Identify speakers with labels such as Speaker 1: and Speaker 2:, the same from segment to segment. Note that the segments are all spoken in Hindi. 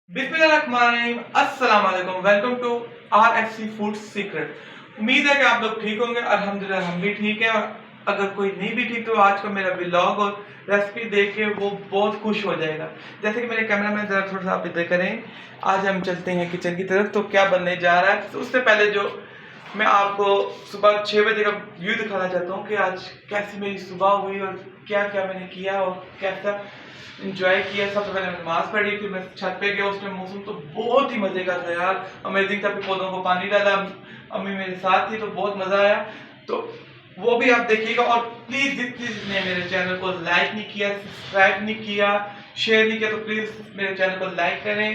Speaker 1: बिस्मिल्लाहिर्रहमानिर्रहीम, अस्सलाम वालेकुम। Welcome to RFC food secret. उम्मीद है कि आप लोग ठीक होंगे। अल्हम्दुलिल्लाह हम भी ठीक है। और अगर कोई नहीं भी ठीक तो आज का मेरा व्लॉग और रेसिपी देख के वो बहुत खुश हो जाएगा। जैसे कि मेरे कैमरामैन जरा थोड़ा सा आप इधर करें। आज हम चलते हैं किचन की तरफ। तो क्या बनने जा रहा है, तो उससे पहले जो मैं आपको सुबह 6 बजे का व्यू दिखाना चाहता हूँ कि आज कैसी मेरी सुबह हुई और क्या क्या मैंने किया और कैसा इंजॉय किया। सबसे पहले मैं नमाज पढ़ी, फिर मैं छत पे गया। उस टाइम मौसम तो बहुत ही मजे का था यार, अमेजिंग था। पौधों को पानी डाला, अम्मी मेरे साथ थी तो बहुत मजा आया। तो वो भी आप देखिएगा। और प्लीज जिसने मेरे चैनल को लाइक नहीं किया, सब्सक्राइब नहीं किया, शेयर नहीं किया, तो प्लीज मेरे चैनल को लाइक करें,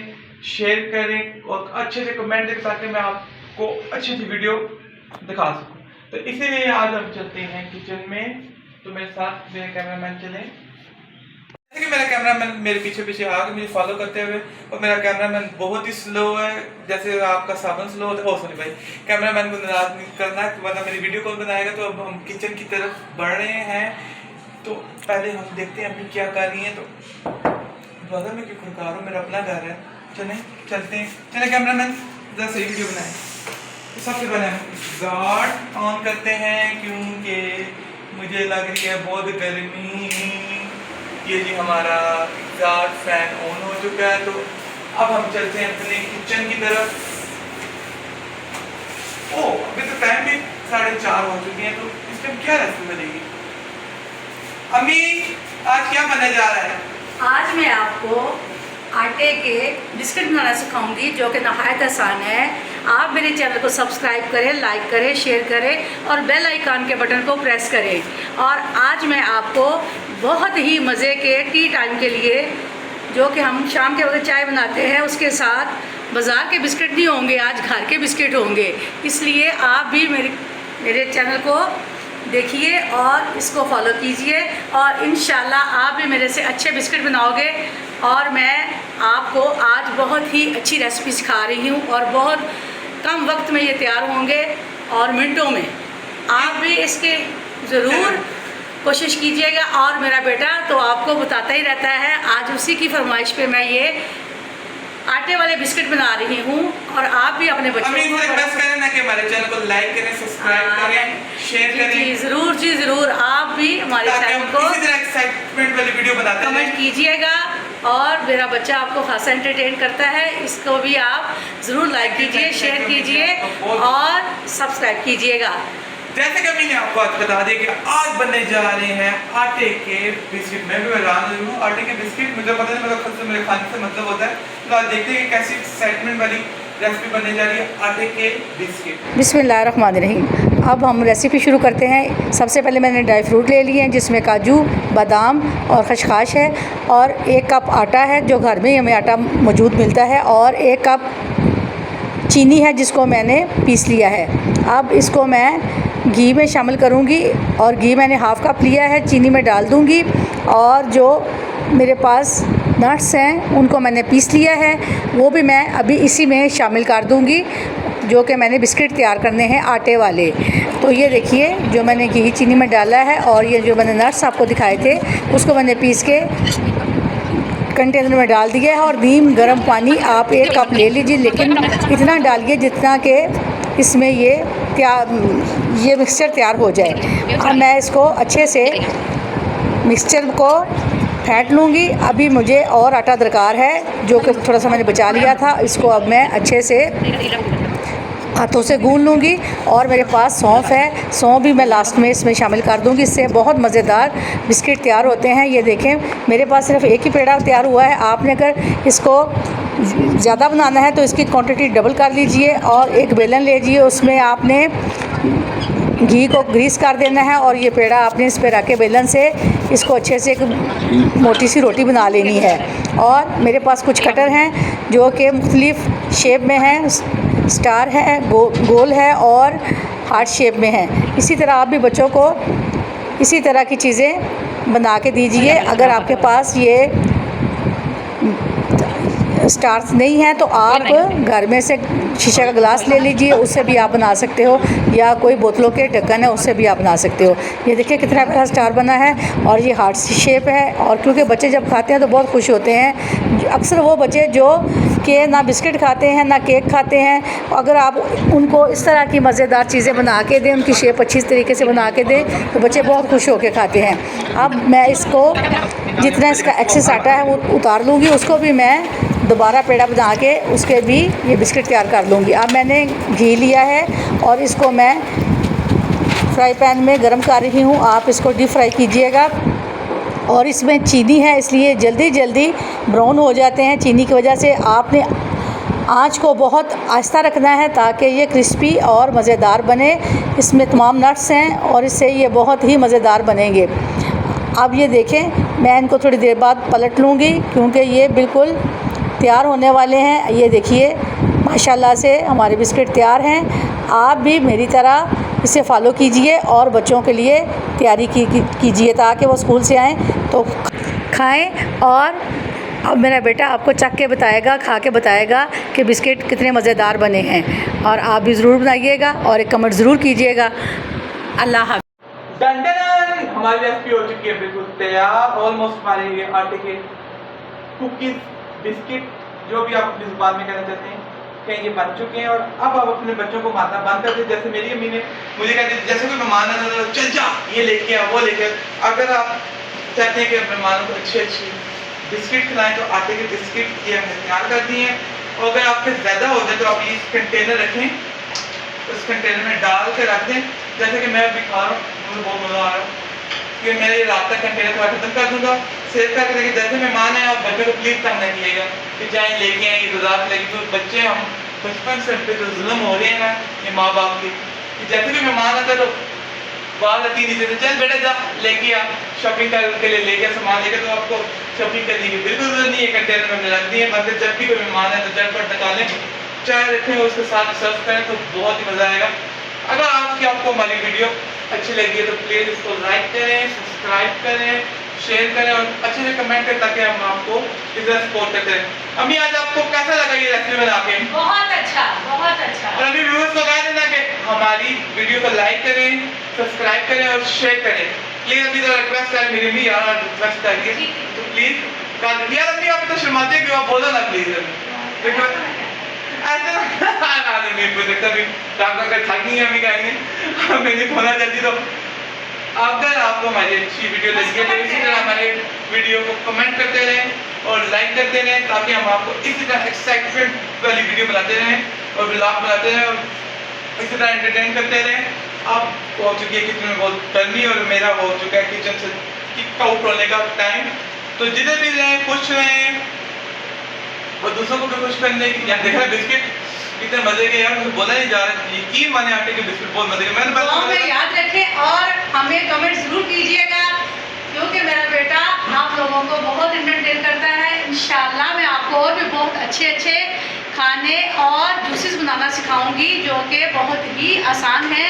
Speaker 1: शेयर करें और अच्छे से कमेंट दें ताकि मैं आपको अच्छी अच्छी वीडियो दिखा सकूं। तो इसीलिए आज हम चलते हैं किचन में। तो मेरे साथ मेरे कैमरामैन चलें। कि मेरा कैमरामैन मेरे पीछे पीछे आ गए मुझे फॉलो करते हुए। और मेरा कैमरामैन बहुत ही स्लो है, जैसे आपका साबुन स्लो होता है। सॉरी भाई, कैमरामैन को नाराज नहीं करना वरना मेरी वीडियो कॉल बनाएगा। तो अब हम किचन की तरफ बढ़ रहे हैं। तो पहले हम देखते हैं अभी क्या कर रही हैं। तो बगल में क्यों खुरका रहा हूँ, मेरा अपना घर है। चलें चलते हैं, चले कैमरामैन जरा सही वीडियो बनाए। तो सबसे पहले हम एग्जॉस्ट ऑन करते हैं क्योंकि मुझे लग रही है बहुत गर्मी। ये जी हमारा एग्जॉस्ट फैन ऑन हो चुका है। तो अब हम चलते हैं अपने किचन की तरफ। ओ अभी तो टाइम भी 4:30 हो चुके हैं। तो इस टाइम क्या रेसिपी बनेगी अम्मी? आज क्या बनने जा रहा है?
Speaker 2: आज मैं आपको आटे के बिस्किट बनाना सिखाऊंगी जो कि नहायत आसान है। आप मेरे चैनल को सब्सक्राइब करें, लाइक करें, शेयर करें और बेल आइकन के बटन को प्रेस करें। और आज मैं आपको बहुत ही मज़े के टी टाइम के लिए, जो कि हम शाम के वक्त चाय बनाते हैं, उसके साथ बाज़ार के बिस्किट नहीं होंगे, आज घर के बिस्किट होंगे। इसलिए आप भी मेरे चैनल को देखिए और इसको फॉलो कीजिए और इंशाल्लाह आप भी मेरे से अच्छे बिस्किट बनाओगे। और मैं आपको आज बहुत ही अच्छी रेसिपी सिखा रही हूँ और बहुत कम वक्त में ये तैयार होंगे और मिनटों में। आप भी इसके ज़रूर कोशिश कीजिएगा। और मेरा बेटा तो आपको बताता ही रहता है, आज उसी की फरमाइश पे मैं ये आटे वाले बिस्किट बना रही हूँ। और आप भी अपने बच्चों को
Speaker 1: रिक्वेस्ट करें ना कि हमारे चैनल को लाइक करें, सब्सक्राइब करें, शेयर करें।
Speaker 2: जी ज़रूर, जी ज़रूर। आप भी हमारे चैनल को
Speaker 1: इसी तरह एक्साइटमेंट वाली वीडियो बनाते हैं,
Speaker 2: कमेंट कीजिएगा। और मेरा बच्चा आपको खासा एंटरटेन करता है, इसको भी आप ज़रूर लाइक कीजिए, शेयर कीजिए और सब्सक्राइब कीजिएगा।
Speaker 1: जैसे कि मैंने आपको आज बता दिया कि आज बनने जा रहे हैं आटे के बिस्किट। मैं भी बता रही हूँ आटे के बिस्किट। मुझे पता नहीं, मतलब खुद से मेरे खाने से मतलब होता है। तो आज देखते हैं कि कैसी एक्साइटमेंट वाली रेसिपी बनने जा रही है आटे के बिस्किट।
Speaker 2: बिस्मिल्लाहिर्रहमानिर्रहीम। अब हम रेसिपी शुरू करते हैं। सबसे पहले मैंने ड्राई फ्रूट ले लिए हैं, जिसमें काजू, बादाम और खशखाश है। और 1 कप आटा है जो घर में ही हमें आटा मौजूद मिलता है। और 1 कप चीनी है जिसको मैंने पीस लिया है। अब इसको मैं घी में शामिल करूँगी और घी मैंने हाफ़ कप लिया है, चीनी में डाल दूँगी। और जो मेरे पास नट्स हैं उनको मैंने पीस लिया है, वो भी मैं अभी इसी में शामिल कर दूँगी, जो कि मैंने बिस्किट तैयार करने हैं आटे वाले। तो ये देखिए जो मैंने घी चीनी में डाला है और ये जो मैंने नट्स आपको दिखाए थे उसको मैंने पीस के कंटेनर में डाल दिया है। और नीम गर्म पानी आप 1 कप ले लीजिए, लेकिन इतना डालिए जितना कि इसमें ये मिक्सचर तैयार हो जाए। अब मैं इसको अच्छे से मिक्सचर को फेंट लूँगी। अभी मुझे और आटा दरकार है जो कि थोड़ा सा मैंने बचा लिया था, इसको अब मैं अच्छे से हाथों से गूंद लूँगी। और मेरे पास सौंफ है, सौंफ भी मैं लास्ट में इसमें शामिल कर दूँगी। इससे बहुत मज़ेदार बिस्किट तैयार होते हैं। ये देखें मेरे पास सिर्फ एक ही पेड़ा तैयार हुआ है। आपने अगर इसको ज़्यादा बनाना है तो इसकी क्वांटिटी डबल कर लीजिए। और एक बेलन लीजिए, उसमें आपने घी को ग्रीस कर देना है और ये पेड़ा आपने इस पर रख के बेलन से इसको अच्छे से एक मोटी सी रोटी बना लेनी है। और मेरे पास कुछ कटर हैं जो कि मुख्तलिफ़ शेप में हैं, स्टार है, गोल है और हार्ट शेप में है। इसी तरह आप भी बच्चों को इसी तरह की चीज़ें बना के दीजिए। अगर आपके पास ये स्टार्स नहीं है तो आप घर में से शीशे का गिलास ले लीजिए, उससे भी आप बना सकते हो, या कोई बोतलों के ढक्कन है उससे भी आप बना सकते हो। ये देखिए कितना प्यारा स्टार बना है और ये हार्ट शेप है। और क्योंकि बच्चे जब खाते हैं तो बहुत खुश होते हैं। अक्सर वो बच्चे जो कि ना बिस्किट खाते हैं ना केक खाते हैं। अगर आप उनको इस तरह की मज़ेदार चीज़ें बना के दें, उनकी शेप अच्छी तरीके से बना के दें तो बच्चे बहुत खुश होकर खाते हैं। अब मैं इसको जितना इसका एक्सेस आटा है वो उतार लूँगी, उसको भी मैं दोबारा पेड़ा बना के उसके भी ये बिस्किट तैयार कर लूँगी। अब मैंने घी लिया है और इसको मैं फ्राई पैन में गर्म कर रही हूँ। आप इसको डीप फ्राई कीजिएगा। और इसमें चीनी है इसलिए जल्दी जल्दी ब्राउन हो जाते हैं। चीनी की वजह से आपने आँच को बहुत आहिस्ता रखना है ताकि ये क्रिस्पी और मज़ेदार बने। इसमें तमाम नट्स हैं और इससे ये बहुत ही मज़ेदार बनेंगे। अब ये देखें, मैं इनको थोड़ी देर बाद पलट लूँगी क्योंकि ये बिल्कुल तैयार होने वाले हैं। ये देखिए माशाल्लाह से हमारे बिस्किट तैयार हैं। आप भी मेरी तरह इसे फॉलो कीजिए और बच्चों के लिए तैयारी कीजिए ताकि वो स्कूल से आएँ तो खाएं। और अब मेरा बेटा आपको चख के बताएगा, खा के बताएगा कि बिस्किट कितने मज़ेदार बने हैं। और आप भी ज़रूर बनाइएगा और एक कमेंट ज़रूर कीजिएगा। अल्लाह हाफ़िज़।
Speaker 1: डन डन, हमारी रेसिपी हो चुकी है बिल्कुल तैयार। ऑलमोस्ट हमारे ये आटे के कुकीज़, बिस्किट, जो भी आप अपनी ज़ुबान में कहना चाहते हैं, कि ये बन चुके हैं। और अब आप अपने बच्चों को मारना बंद कर दें। जैसे मेरी अम्मी ने मुझे कहती थी, जैसे कोई मेहमान आता था, चल जा ये लेके आ, वो लेके आ। अगर आप चाहते हैं कि मेहमानों को अच्छी अच्छी बिस्किट खिलाएं तो आटे के बिस्किट ये हमने तैयार कर दिए हैं। और अगर आपके ज़्यादा हो जाए तो आप इस कंटेनर रखें, उस कंटेनर में डाल के रख दें। जैसे कि मैं अभी खा रहा हूँ, मुझे बहुत मज़ा आ रहा है कि मैं ये रात तक कंटेनर थोड़ा खत्म कर दूँगा, सेव करके देखिए। जैसे मेहमान आए आप बच्चों को प्लीज़ तंग नहीं कीजिएगा कि जाएँ लेके आएँ, बाजार लेके। तो बच्चे हम बचपन से पे जो जुल्म हो रहे हैं ना ये माँ बाप की, कि जैसे भी मेहमान आता है तो बाल आती नीचे से, चल बेटा जा लेके आ, शॉपिंग के लिए लेके सामान लेके। तो आपको शॉपिंग करने की बिल्कुल जरूरत नहीं है। कंटेनर में रख दिए, मतलब जब भी कोई मेहमान है तो झटपट निकालें, चाय रखें, उसके साथ सर्व करें तो बहुत ही मज़ा आएगा। अगर आपको हमारी वीडियो अच्छी लगी है तो प्लीज़ इसको लाइक करें, सब्सक्राइब करें, शेयर करें और अच्छे से कमेंट करें ताकि हम आपको इधर सपोर्ट करते हैं। अम्मी आज आपको कैसा लगा ये रेसिपी बना के?
Speaker 3: बहुत अच्छा, बहुत अच्छा।
Speaker 1: और अभी व्यूअर्स को कह देना कि हमारी वीडियो को लाइक करें, सब्सक्राइब करें और शेयर करें। प्लीज़ अभी तो रिक्वेस्ट है मेरी भी यार, रिक्वेस्ट करिए तो प्लीज़ कर दीजिए। यार अम्मी आप तो शर्माते क्यों, आप बोलो ना प्लीज़। ऐसे ना नहीं मुझे कभी डॉक्टर का थक नहीं है, हमें कहेंगे मैंने खोना जल्दी। तो अगर आपको हमारी अच्छी वीडियो लगी है तो इसी तरह हमारे वीडियो को कमेंट करते रहें और लाइक करते रहें ताकि हम आपको इसी तरह एक्साइटमेंट वाली वीडियो बनाते रहें और ब्लॉग बनाते रहें और इसी तरह एंटरटेन करते रहें। अब हो चुकी है किचन में बहुत गर्मी और मेरा हो चुका है किचन से किक आउट होने का टाइम। तो जिधर भी रहें खुश रहें और दूसरों को भी खुश करने की। यहाँ देख रहे बिस्किट कितने मजे के, यार मुझे बोला नहीं जा रहा, यकीन माने आटे के बिस्किट बहुत मजे के। मैंने
Speaker 3: दुआ में याद रखें और हमें कमेंट जरूर कीजिएगा क्योंकि मेरा बेटा आप लोगों को बहुत एंटरटेन करता है। इंशाल्लाह मैं आपको और भी बहुत अच्छे अच्छे खाने और जूसेस बनाना सिखाऊंगी जो कि बहुत ही आसान है।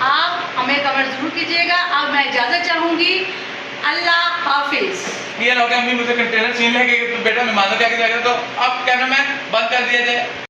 Speaker 3: आप हमें कमेंट जरूर कीजिएगा। अब मैं इजाज़त चाहूँगी। अल्लाह हाफिज़।
Speaker 1: ये लोग अम्मी मुझे कंटेनर छीन लेंगे तो बेटा मेहमानों के आगे जाएगा। तो अब कैमरा मैन बंद कर दिया जाए।